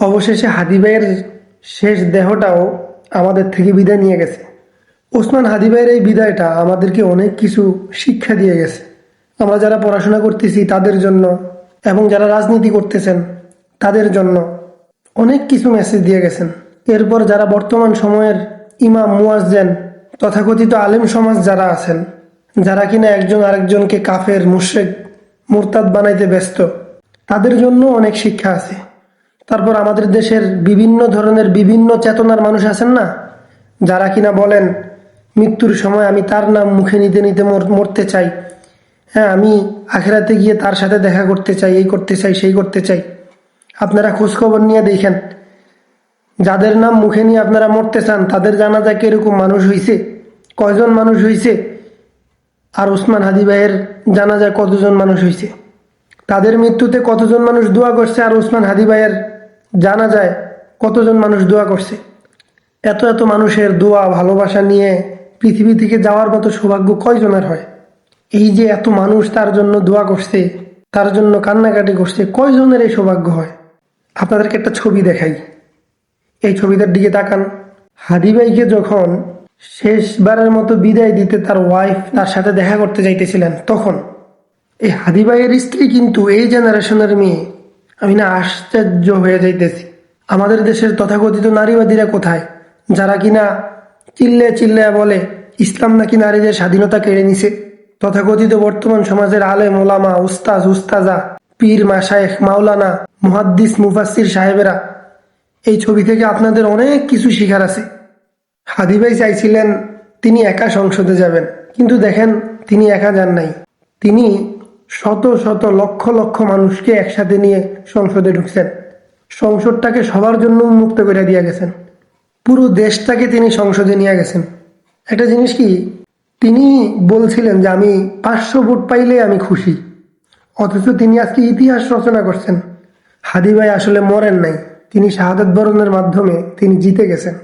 অবশেষে হাদি ভাইয়ের শেষ দেহটাও আমাদের থেকে বিদায় নিয়ে গেছে। ওসমান হাদি ভাইয়ের এই বিদায়টা আমাদেরকে অনেক কিছু শিক্ষা দিয়ে গেছে। আমরা যারা পড়াশোনা করতেছি তাদের জন্য এবং যারা রাজনীতি করতেছেন তাদের জন্য অনেক কিছু মেসেজ দিয়ে গেছেন। এরপর যারা বর্তমান সময়ের ইমাম মুয়াজ্জিন তথাকথিত আলেম সমাজ যারা আছেন, যারা কিনা একজন আরেকজনকে কাফের মুশরিক মুরতাদ বানাইতে ব্যস্ত, তাদের জন্য অনেক শিক্ষা আছে। তারপর আমাদের দেশের বিভিন্ন ধরনের বিভিন্ন চেতনার মানুষ আছেন না, যারা কিনা বলেন মৃত্যুর সময় আমি তার নাম মুখে নিতে নিতে মরতে চাই, হ্যাঁ আমি আখেরাতে গিয়ে তার সাথে দেখা করতে চাই, এই করতে চাই সেই করতে চাই। আপনারা খোঁজখবর নিয়ে দেখেন, যাদের নাম মুখে নিয়ে আপনারা মরতে চান তাদের জানাজায় কিরকম মানুষ হইছে, কয়জন মানুষ হইছে, আর ওসমান হাদি ভাইয়ের জানাজায় কতজন মানুষ হইছে, তাদের মৃত্যুতে কতজন মানুষ দোয়া করছে, আর ওসমান হাদি ভাইয়ের জানাজায় কতজন মানুষ দোয়া করছে। এত এত মানুষের দোয়া ভালোবাসা নিয়ে পৃথিবী থেকে যাওয়ার মতো সৌভাগ্য কয়জনের হয়? এই যে এত মানুষ তার জন্য দোয়া করছে, তার জন্য কান্নাকাটি করছে, কয়জনের এই সৌভাগ্য হয়? আপনাদেরকে একটা ছবি দেখাই, এই ছবিটার দিকে তাকান। হাদি ভাইকে যখন শেষবারের মতো বিদায় দিতে তার ওয়াইফ তার সাথে দেখা করতে যাইতেছিলেন, তখন এই হাদি ভাইয়ের স্ত্রী কিন্তু এই জেনারেশনের মেয়ে। আমি না আশ্চর্য হয়ে যাইতেছি, আমাদের দেশের তথাকথিত নারীবাদীরা কোথায়, যারা কিনা চিল্লে চিল্লে বলে ইসলাম নাকি নারীদের স্বাধীনতা কেড়ে নিছে। তথাকথিত বর্তমান সমাজের আলেম ওলামা উস্তাজ উস্তাজা পীর মাশায়েখ মাওলানা মুহাদ্দিস মুফাসসির সাহেবেরা, এই ছবি থেকে আপনাদের অনেক কিছু শিখার আছে। হাদি ভাই চাইছিলেন তিনি একা সংসদে যাবেন, কিন্তু দেখেন তিনি একা যান নাই, তিনি শত শত লক্ষ লক্ষ মানুষকে একসাথে নিয়ে সংসদে ঢুকছেন। সংসদটাকে সবার জন্য উন্মুক্ত করে দিয়ে গেছেন, পুরো দেশটাকে তিনি সংসদে নিয়ে গেছেন। একটা জিনিস কি, তিনি বলছিলেন যে আমি 500 ভোট পাইলে আমি খুশি, অথচ তিনি আজকে ইতিহাস রচনা করছেন। হাদি ভাই আসলে মরেন নাই, তিনি শাহাদাত বরণের মাধ্যমে তিনি জিতে গেছেন।